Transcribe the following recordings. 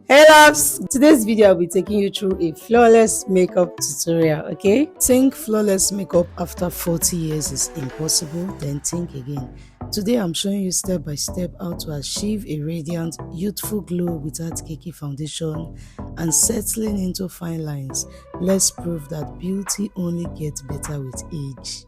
Hey loves! Today's video I'll be taking you through a flawless makeup tutorial, okay? Think flawless makeup after 40 years is impossible, then think again. Today I'm showing you step by step how to achieve a radiant, youthful glow without cakey foundation and settling into fine lines. Let's prove that beauty only gets better with age.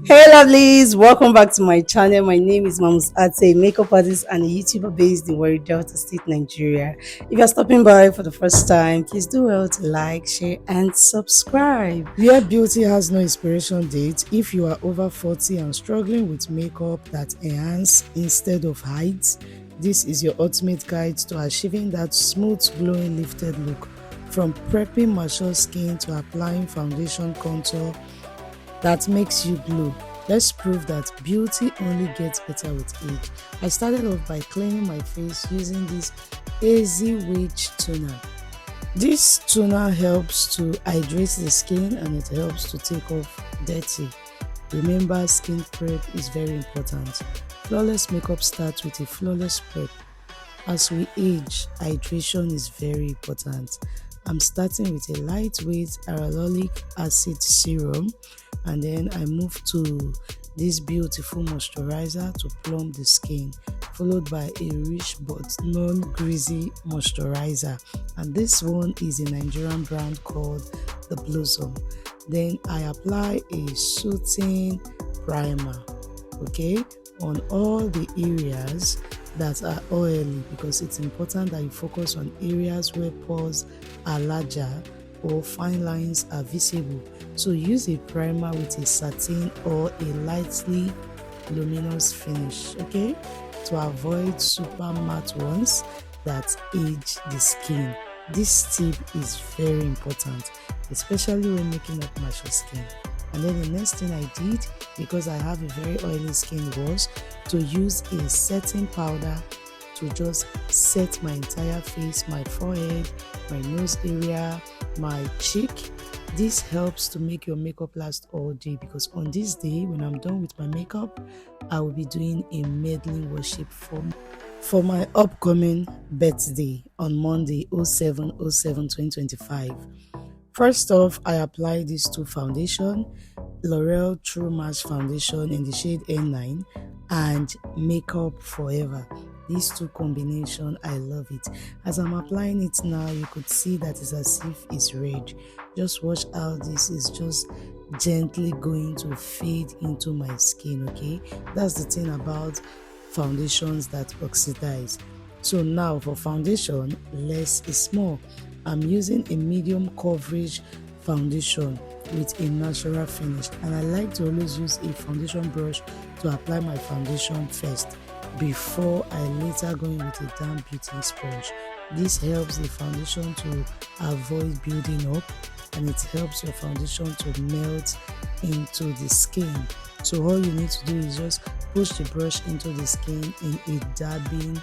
Hey lovelies, welcome back to my channel. My name is Mamus Ate, makeup artist and a YouTuber based in Warri Delta State, Nigeria. If you're stopping by for the first time, please do well to like, share and subscribe. Where beauty has no expiration date, if you are over 40 and struggling with makeup that enhance instead of hides, this is your ultimate guide to achieving that smooth, glowing, lifted look. From prepping mature skin to applying foundation contour that makes you glow. Let's prove that beauty only gets better with age. I started off by cleaning my face using this Easy Wage toner. This toner helps to hydrate the skin and it helps to take off dirty. Remember, skin prep is very important. Flawless makeup starts with a flawless prep. As we age, hydration is very important. I'm starting with a lightweight hyaluronic acid serum and then I move to this beautiful moisturizer to plump the skin, followed by a rich but non-greasy moisturizer, and this one is a Nigerian brand called the Blossom. Then I apply a soothing primer, okay, on all the areas that are oily, because it's important that you focus on areas where pores are larger or fine lines are visible. So use a primer with a satin or a lightly luminous finish, okay, to avoid super matte ones that age the skin. This tip is very important, especially when making up mature skin. And then the next thing I did, because I have a very oily skin, was to use a setting powder to just set my entire face, my forehead, my nose area, my cheek. This helps to make your makeup last all day, because on this day when I'm done with my makeup, I will be doing a medley worship for my upcoming birthday on Monday 07/07/2025. First off, I apply these two foundation, L'Oreal True Match Foundation in the shade N9 and Makeup Forever. These two combination, I love it. As I'm applying it now, you could see that it's as if it's red. Just watch how this is just gently going to fade into my skin, okay? That's the thing about foundations that oxidize. So now for foundation, less is more. I'm using a medium coverage foundation with a natural finish, and I like to always use a foundation brush to apply my foundation first before I later go in with a damp beauty sponge. This helps the foundation to avoid building up, and it helps your foundation to melt into the skin. So all you need to do is just push the brush into the skin in a dabbing,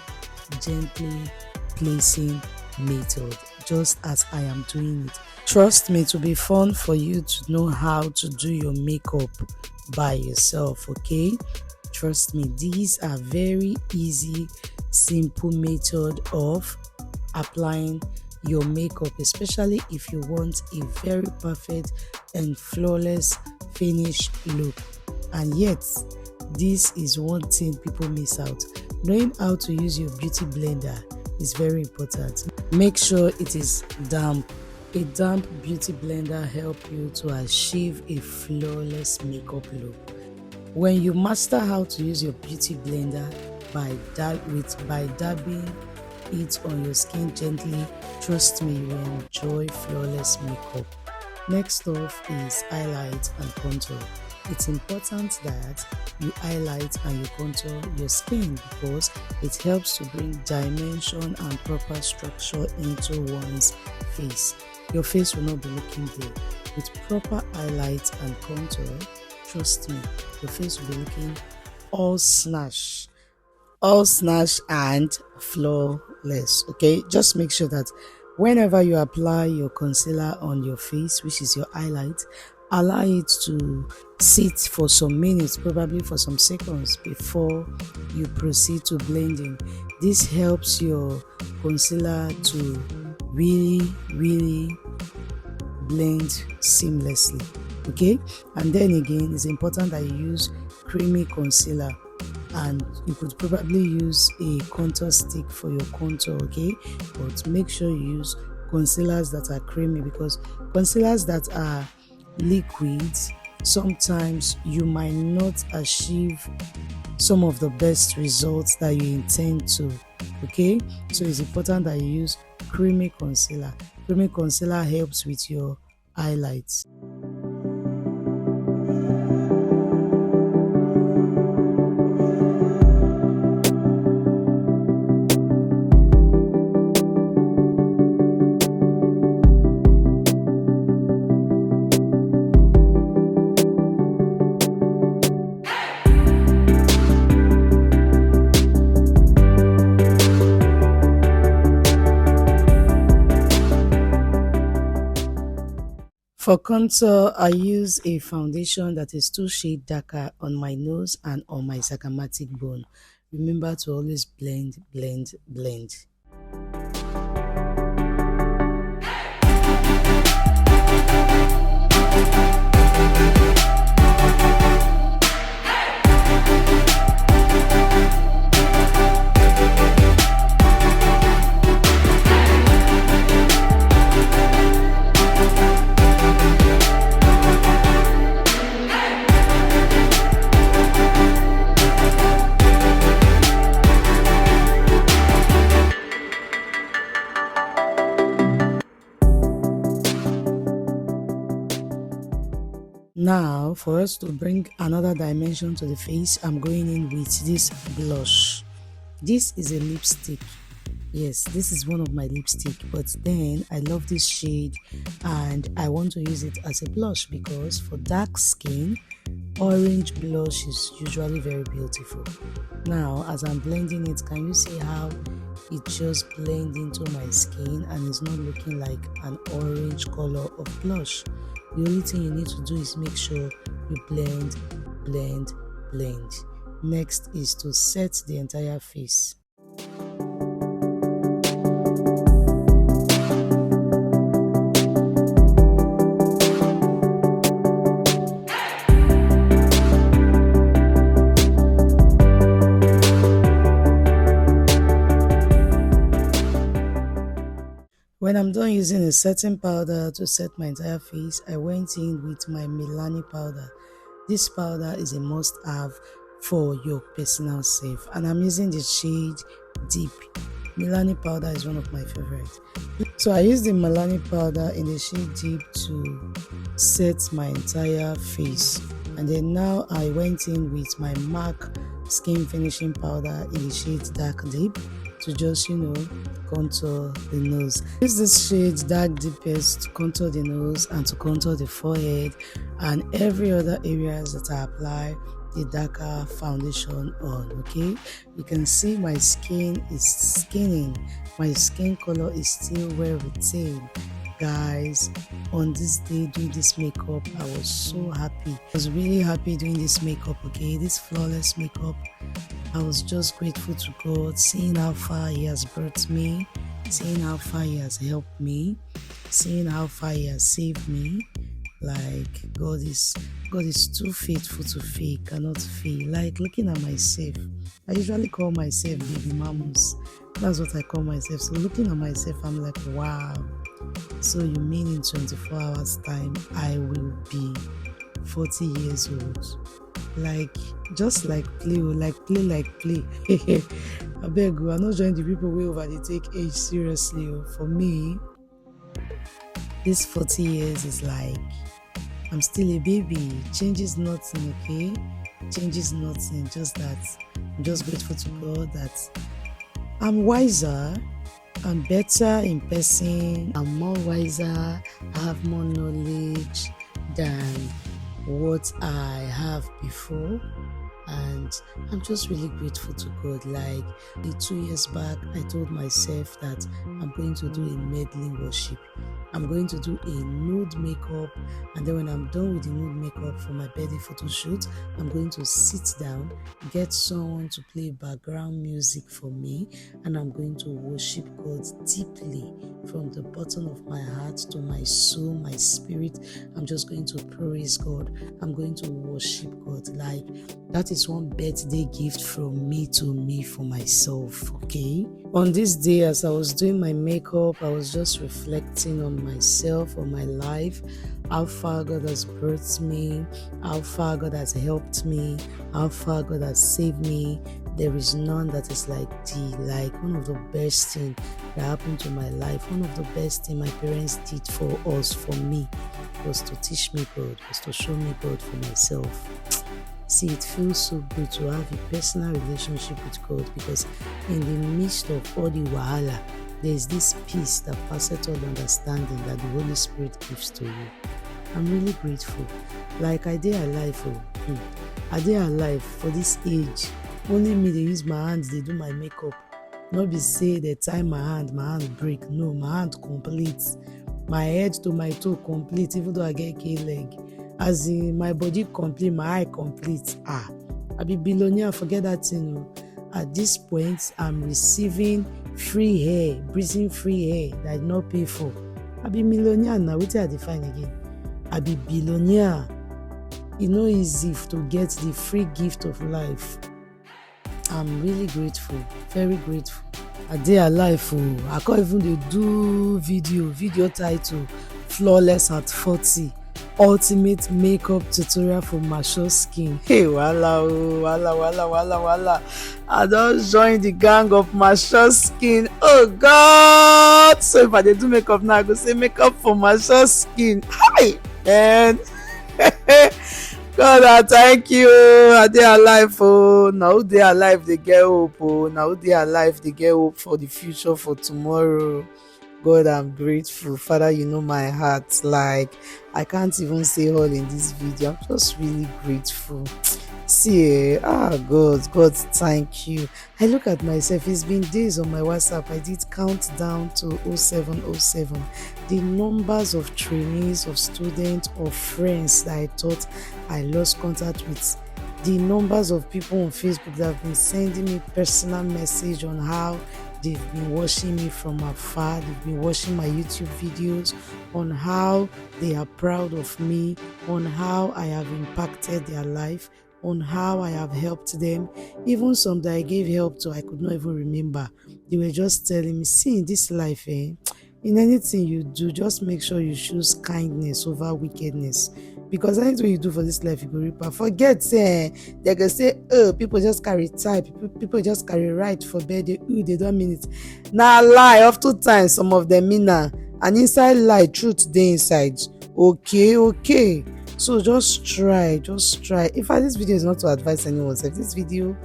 gently placing method, just as I am doing it. Trust me, to be fun for you to know how to do your makeup by yourself, okay? Trust me, these are very easy, simple method of applying your makeup, especially if you want a very perfect and flawless finish look. And yet, this is one thing people miss out. Knowing how to use your beauty blender is very important. Make sure it is damp. A damp beauty blender helps you to achieve a flawless makeup look. When you master how to use your beauty blender by dabbing it on your skin gently, trust me, you will enjoy flawless makeup. Next off is highlight and contour. It's important that you highlight and you contour your skin, because it helps to bring dimension and proper structure into one's face. Your face will not be looking good. With proper highlight and contour, trust me, your face will be looking all snatch and flawless. Okay, just make sure that Whenever you apply your concealer on your face, which is your highlight, allow it to sit for some minutes, probably for some seconds, before you proceed to blending. This helps your concealer to really blend seamlessly. Okay, and then again, it's important that you use creamy concealer, and you could probably use a contour stick for your contour. Okay, but make sure you use concealers that are creamy, because concealers that are liquids, sometimes you might not achieve some of the best results that you intend to. Okay, so it's important that you use creamy concealer. Creamy concealer helps with your highlights. For contour, I use a foundation that is 2 shades darker on my nose and on my zygomatic bone. Remember to always blend. Now, for us to bring another dimension to the face, I'm going in with this blush. This is a lipstick. Yes, this is one of my lipstick, but then I love this shade and I want to use it as a blush, because for dark skin, orange blush is usually very beautiful. Now, as I'm blending it, can you see how it just blends into my skin and it's not looking like an orange color of blush? The only thing you need to do is make sure you blend. Next is to set the entire face. When I'm done using a setting powder to set my entire face, I went in with my Milani powder. This powder is a must-have for your personal self, and I'm using the shade Deep. Milani powder is one of my favorites. So I used the Milani powder in the shade Deep to set my entire face, and then now I went in with my MAC skin finishing powder in the shade Dark Deep to just, contour the nose. Use this shade Dark Deepest to contour the nose and to contour the forehead and every other areas that I apply the darker foundation on. Okay, you can see my skin is skinning. My skin color is still well retained. Guys, on this day doing this makeup, I was so happy. I was really happy doing this makeup. Okay, this flawless makeup, I was just grateful to God, seeing how far He has brought me, seeing how far He has helped me, seeing how far He has saved me. Like God is too faithful to fail, cannot fail. Like looking at myself, I usually call myself baby mamas. That's what I call myself. So looking at myself, I'm like, wow. So you mean in 24 hours time I will be 40 years old? Like just like play. I beg you, I'm not joining the people way over they take age seriously. For me, this 40 years is like I'm still a baby. Changes nothing, okay? Changes nothing. Just that I'm just grateful to God that I'm wiser, I'm better in person, I'm more wiser, I have more knowledge than what I have before. and I'm just really grateful to God. Like 2 years back, I told myself that I'm going to do a medley worship. I'm going to do a nude makeup, and then when I'm done with the nude makeup for my birthday photo shoot, I'm going to sit down, get someone to play background music for me, and I'm going to worship God deeply from the bottom of my heart to my soul, my spirit. I'm just going to praise God. I'm going to worship God. Like, that is one birthday gift from me to me for myself, okay? On this day, as I was doing my makeup, I was just reflecting on myself, on my life, how far God has brought me, how far God has helped me, how far God has saved me. There is none that is like one of the best things that happened to my life. One of the best things my parents did for us, for me, was to teach me God, was to show me God for myself. See, it feels so good to have a personal relationship with God, because in the midst of all the wahala, there is this peace that passes all understanding that the Holy Spirit gives to you. I'm really grateful. Like, I dey alive, I dey alive for this age. Only me dey use my hands, dey do my makeup. Not be say they tie my hand break. No, my hand complete. My head to my toe complete, even though I get K-leg. As in, my body complete, my eye complete. I be billionaire, forget that thing. At this point, I'm receiving free hair, breathing free hair that I did not pay for. I be millionaire now. Wetin I define again? I be billionaire. It's not easy to get the free gift of life. I'm really grateful, very grateful. I dey alive. I can't even do video title Flawless at 40. Ultimate makeup tutorial for mature skin. Hey, wala. I don join the gang of mature skin. Oh God! So if I dey do makeup now, I go say makeup for mature skin. Hi, man. God, I thank you. I dey alive. Now who dey alive, they get hope. Now who dey alive, they get hope for the future, for tomorrow. God, I'm grateful. Father, you know my heart. Like, I can't even say all in this video. I'm just really grateful. See, God, thank you. I look at myself. It's been days on my WhatsApp. I did countdown to 0707. The numbers of trainees, of students, of friends that I thought I lost contact with. The numbers of people on Facebook that have been sending me personal message on how they've been watching me from afar, they've been watching my YouTube videos, on how they are proud of me, on how I have impacted their life, on how I have helped them. Even some that I gave help to, I could not even remember. They were just telling me, see, in this life, in anything you do, just make sure you choose kindness over wickedness. Because anything you do for this life, you go reap. Forget, they can say, people just carry type, people just carry right for bed. They don't mean it. Now lie, oftentimes some of them mean now. And inside lie, truth dey inside. Okay. So just try. In fact, this video is not to advise anyone. If this video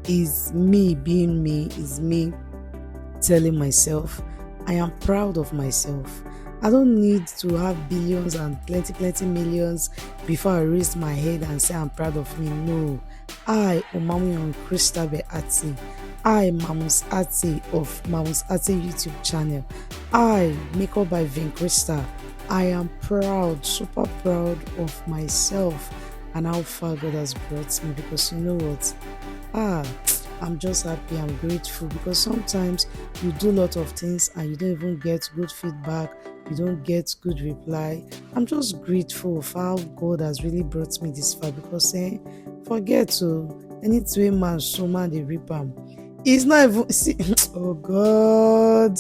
is me being me, is me telling myself, I am proud of myself. I don't need to have billions and plenty millions before I raise my head and say I'm proud of me. No. I, Omamuyon Christabel Ati. I, Mamus Ati of Mamus Ati YouTube channel. I, Makeup by Vin Krista. I am proud, super proud of myself and how far God has brought me, because you know what? I'm just happy, I'm grateful, because sometimes you do a lot of things and you don't even get good feedback, you don't get good reply. I'm just grateful for how God has really brought me this far, because forget to anything man so man they reap am. It's not even see oh God.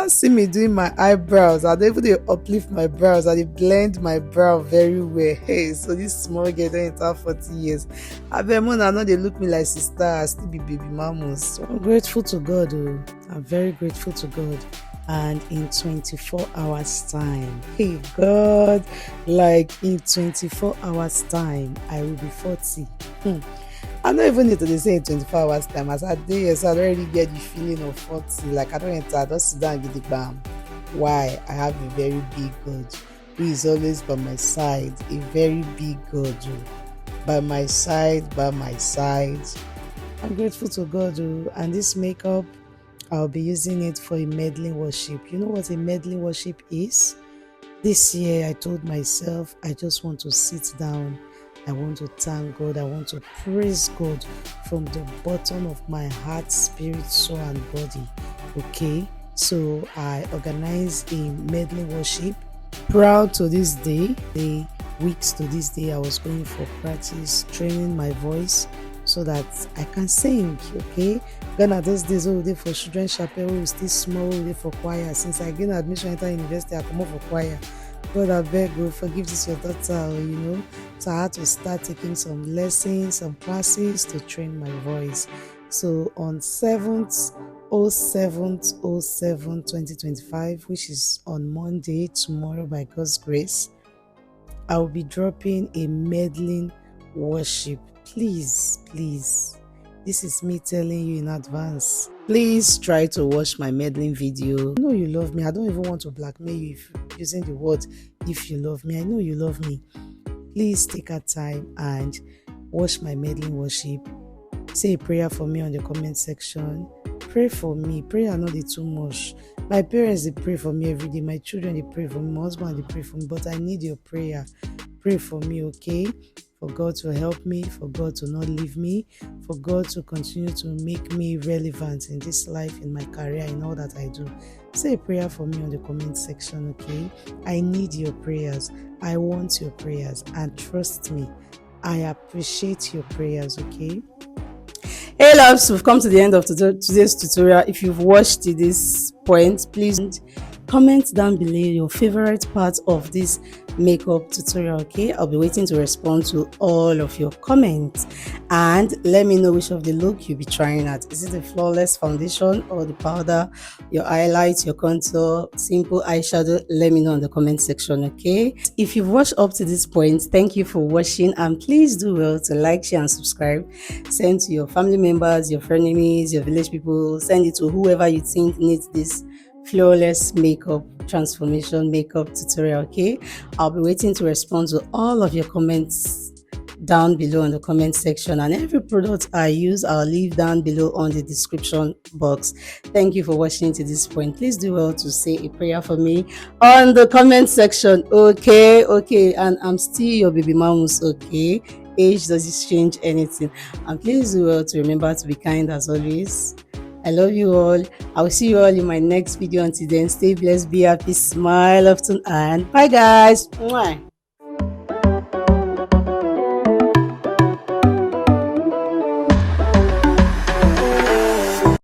See me doing my eyebrows. I don't even uplift my brows. I blend my brow very well. Hey, so this small girl don't enter 40 years. I know they look me like sister. I still be baby mamas. So I'm grateful to God. I'm very grateful to God. And in 24 hours time, hey God, like in 24 hours time, I will be 40. I don't even need to say in 24 hours time. As I did, so I already get the feeling of 40. Like I don't enter, I just sit down and get the bam. Why? I have a very big God who is always by my side. A very big God. by my side, by my side. I'm grateful to God, and this makeup, I'll be using it for a medley worship. You know what a medley worship is? This year, I told myself I just want to sit down. I want to thank God. I want to praise God from the bottom of my heart, spirit, soul, and body. Okay, so I organized a medley worship. Proud to this day, the weeks to this day, I was going for practice, training my voice so that I can sing. Okay, Ghana those days we dey for children chapel, we still small, we dey for choir. Since I gain admission enter university, I come up for choir. God abeg go forgive this your daughter, So I had to start taking some lessons, some classes to train my voice. So on 7th 2025, which is on Monday, tomorrow by God's grace, I will be dropping a medley worship. Please, this is me telling you in advance. Please try to watch my medley video. I know you love me. I don't even want to blackmail you if using the word if you love me. I know you love me. Please take our time and watch my medley worship. Say a prayer for me on the comment section. Pray for me. Prayer not too much. My parents, they pray for me every day. My children, they pray for me. My husband, they pray for me. But I need your prayer. Pray for me, okay? For God to help me, for God to not leave me, for God to continue to make me relevant in this life, in my career, in all that I do. Say a prayer for me on the comment section, okay? I need your prayers. I want your prayers. And trust me, I appreciate your prayers, okay? Hey loves, we've come to the end of today's tutorial. If you've watched to this point, please comment down below your favorite part of this makeup tutorial. Okay, I'll be waiting to respond to all of your comments, and let me know which of the look you'll be trying at. Is it the flawless foundation or the powder, your highlights, your contour, simple eyeshadow? Let me know in the comment section. Okay, if you've watched up to this point, thank you for watching, and please do well to like, share, and subscribe. Send to your family members, your frenemies, your village people. Send it to whoever you think needs this flawless makeup transformation makeup tutorial. Okay, I'll be waiting to respond to all of your comments down below in the comment section, and every product I use I'll leave down below on the description box. Thank you for watching to this point. Please do well to say a prayer for me on the comment section. Okay, and I'm still your baby mamus. Okay, age doesn't change anything, and please do well to remember to be kind as always. I love you all. I will see you all in my next video. Until then, stay blessed, be happy, smile often, and bye guys. Mwah.